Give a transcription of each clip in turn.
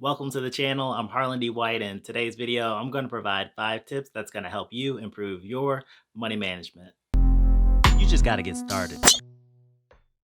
Welcome to the channel. I'm Harlan D. White, and in today's video, I'm going to provide 5 tips that's going to help you improve your money management. You just got to get started.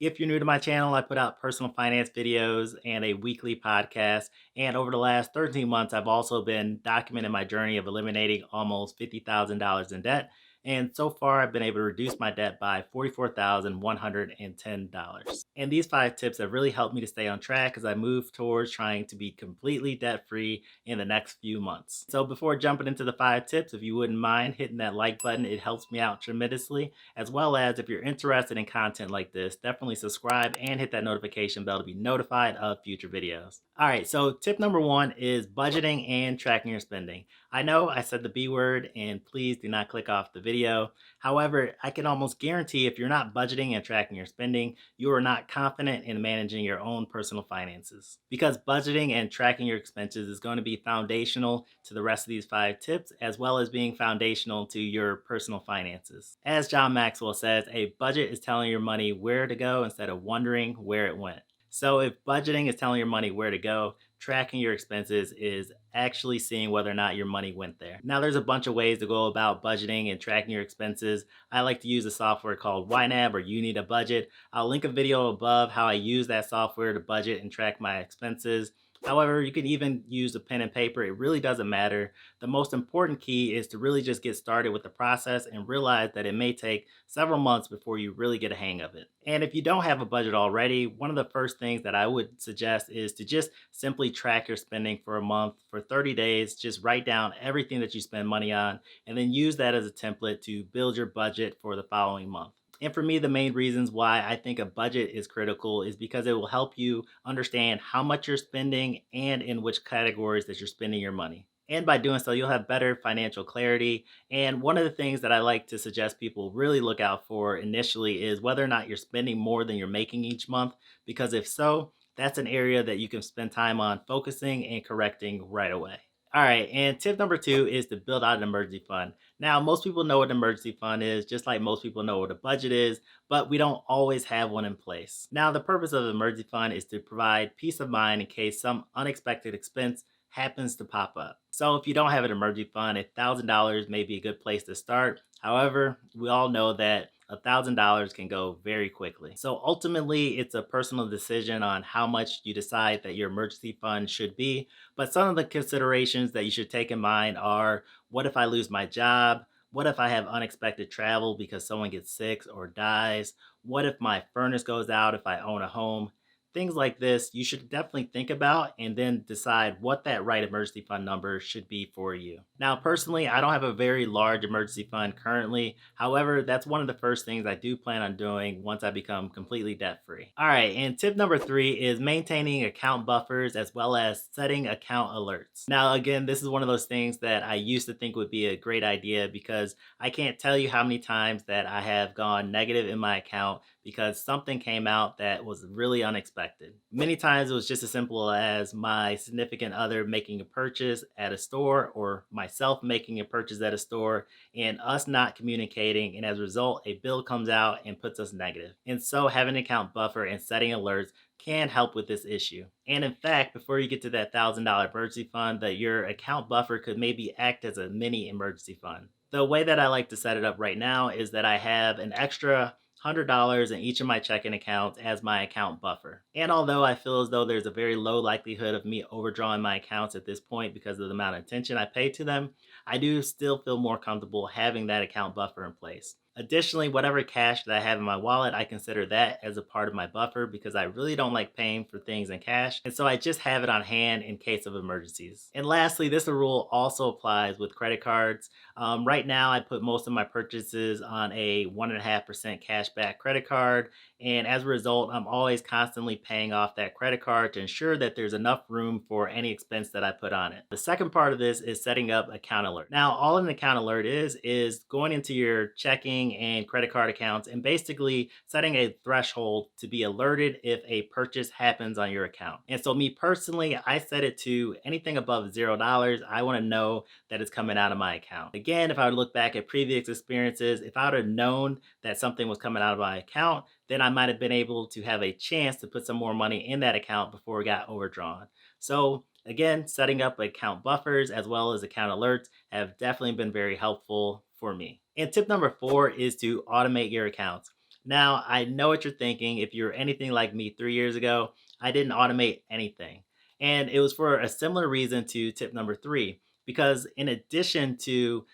If you're new to my channel, I put out personal finance videos and a weekly podcast. And over the last 13 months, I've also been documenting my journey of eliminating almost $50,000 in debt. And so far, I've been able to reduce my debt by $44,110. And these 5 tips have really helped me to stay on track as I move towards trying to be completely debt free in the next few months. So before jumping into the 5 tips, if you wouldn't mind hitting that like button, it helps me out tremendously. As well as if you're interested in content like this, definitely subscribe and hit that notification bell to be notified of future videos. All right, so tip number 1 is budgeting and tracking your spending. I know I said the B word, and please do not click off the video. However, I can almost guarantee if you're not budgeting and tracking your spending, you are not confident in managing your own personal finances. Because budgeting and tracking your expenses is going to be foundational to the rest of these 5 tips, as well as being foundational to your personal finances. As John Maxwell says, a budget is telling your money where to go instead of wondering where it went. So if budgeting is telling your money where to go, tracking your expenses is actually seeing whether or not your money went there. Now, there's a bunch of ways to go about budgeting and tracking your expenses. I like to use a software called YNAB, or You Need a Budget. I'll link a video above how I use that software to budget and track my expenses. However, you can even use a pen and paper. It really doesn't matter. The most important key is to really just get started with the process and realize that it may take several months before you really get a hang of it. And if you don't have a budget already, one of the first things that I would suggest is to just simply track your spending for a month. For 30 days, just write down everything that you spend money on and then use that as a template to build your budget for the following month. And for me, the main reasons why I think a budget is critical is because it will help you understand how much you're spending and in which categories that you're spending your money. And by doing so, you'll have better financial clarity. And one of the things that I like to suggest people really look out for initially is whether or not you're spending more than you're making each month. Because if so, that's an area that you can spend time on focusing and correcting right away. All right, and tip number 2 is to build out an emergency fund. Now, most people know what an emergency fund is, just like most people know what a budget is, but we don't always have one in place. Now, the purpose of an emergency fund is to provide peace of mind in case some unexpected expense happens to pop up. So if you don't have an emergency fund, $1,000 may be a good place to start. However, we all know that $1,000 can go very quickly. So ultimately, it's a personal decision on how much you decide that your emergency fund should be. But some of the considerations that you should take in mind are, what if I lose my job? What if I have unexpected travel because someone gets sick or dies? What if my furnace goes out if I own a home? Things like this, you should definitely think about and then decide what that right emergency fund number should be for you. Now, personally, I don't have a very large emergency fund currently. However, that's one of the first things I do plan on doing once I become completely debt free. All right, and tip number 3 is maintaining account buffers as well as setting account alerts. Now, again, this is one of those things that I used to think would be a great idea because I can't tell you how many times that I have gone negative in my account because something came out that was really unexpected. Many times it was just as simple as my significant other making a purchase at a store or myself making a purchase at a store and us not communicating. And as a result, a bill comes out and puts us negative. And so having an account buffer and setting alerts can help with this issue. And in fact, before you get to that $1,000 emergency fund, that your account buffer could maybe act as a mini emergency fund. The way that I like to set it up right now is that I have an extra $100 in each of my checking accounts as my account buffer. And although I feel as though there's a very low likelihood of me overdrawing my accounts at this point because of the amount of attention I pay to them, I do still feel more comfortable having that account buffer in place. Additionally, whatever cash that I have in my wallet, I consider that as a part of my buffer because I really don't like paying for things in cash. And so I just have it on hand in case of emergencies. And lastly, this rule also applies with credit cards. Right now, I put most of my purchases on a 1.5% cashback credit card. And as a result, I'm always constantly paying off that credit card to ensure that there's enough room for any expense that I put on it. The second part of this is setting up account alert. Now, all an account alert is going into your checking and credit card accounts and basically setting a threshold to be alerted if a purchase happens on your account. And so me personally, I set it to anything above $0. I want to know that it's coming out of my account. Again, if I would look back at previous experiences, if I would have known that something was coming out of my account, then I might have been able to have a chance to put some more money in that account before it got overdrawn. So Again, setting up account buffers as well as account alerts have definitely been very helpful for me. And tip number 4 is to automate your accounts. Now, I know what you're thinking. If you're anything like me 3 years ago, I didn't automate anything. And it was for a similar reason to tip number 3, because in addition to,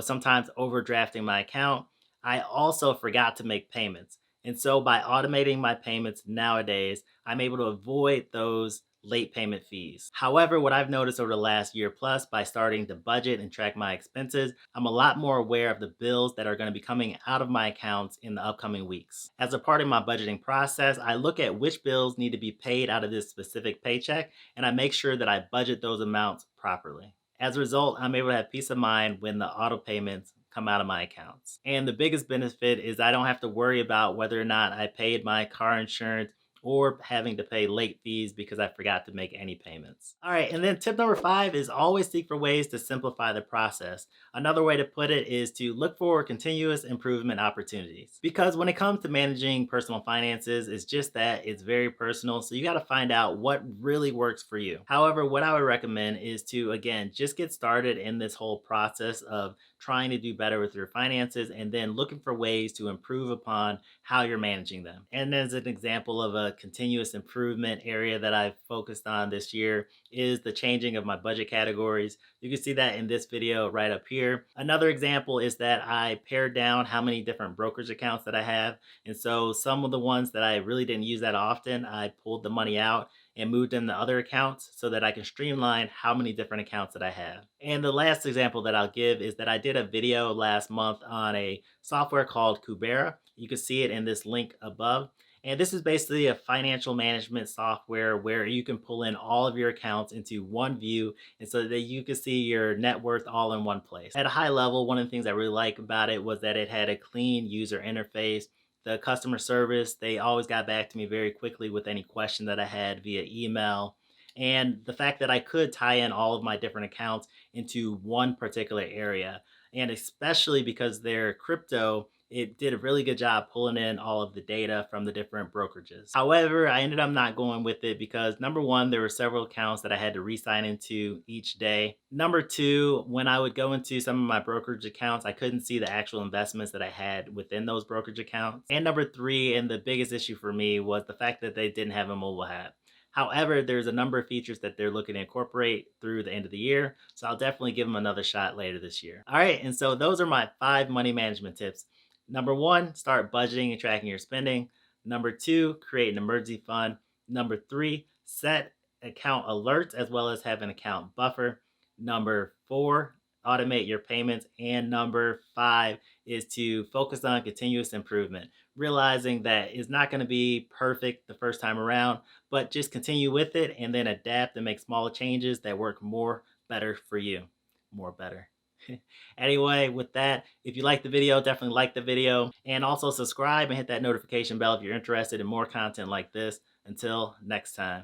sometimes overdrafting my account, I also forgot to make payments. And so by automating my payments nowadays, I'm able to avoid those late payment fees. However, what I've noticed over the last year plus by starting to budget and track my expenses, I'm a lot more aware of the bills that are going to be coming out of my accounts in the upcoming weeks. As a part of my budgeting process, I look at which bills need to be paid out of this specific paycheck, and I make sure that I budget those amounts properly. As a result, I'm able to have peace of mind when the auto payments come out of my accounts. And the biggest benefit is I don't have to worry about whether or not I paid my car insurance or having to pay late fees because I forgot to make any payments. All right, and then tip number 5 is always seek for ways to simplify the process. Another way to put it is to look for continuous improvement opportunities. Because when it comes to managing personal finances, it's just that it's very personal. So you got to find out what really works for you. However, what I would recommend is to, again, just get started in this whole process of trying to do better with your finances and then looking for ways to improve upon how you're managing them. And as an example of a continuous improvement area that I've focused on this year is the changing of my budget categories. You can see that in this video right up here. Another example is that I pared down how many different brokerage accounts that I have. And so some of the ones that I really didn't use that often, I pulled the money out and moved them to other accounts so that I can streamline how many different accounts that I have. And the last example that I'll give is that I did a video last month on a software called Kubera. You can see it in this link above. And this is basically a financial management software where you can pull in all of your accounts into one view and so that you can see your net worth all in one place. At a high level, one of the things I really like about it was that it had a clean user interface. The customer service, they always got back to me very quickly with any question that I had via email. And the fact that I could tie in all of my different accounts into one particular area. And especially because they're crypto, it did a really good job pulling in all of the data from the different brokerages. However, I ended up not going with it because number one, there were several accounts that I had to re-sign into each day. Number two, when I would go into some of my brokerage accounts, I couldn't see the actual investments that I had within those brokerage accounts. And number three, and the biggest issue for me was the fact that they didn't have a mobile app. However, there's a number of features that they're looking to incorporate through the end of the year. So I'll definitely give them another shot later this year. All right. And so those are my 5 money management tips. Number 1, start budgeting and tracking your spending. Number 2, create an emergency fund. Number 3, set account alerts as well as have an account buffer. Number 4, automate your payments. And number 5 is to focus on continuous improvement, realizing that it's not going to be perfect the first time around, but just continue with it and then adapt and make smaller changes that work more better for you. More better. Anyway, with that, if you like the video, definitely like the video and also subscribe and hit that notification bell if you're interested in more content like this. Until next time.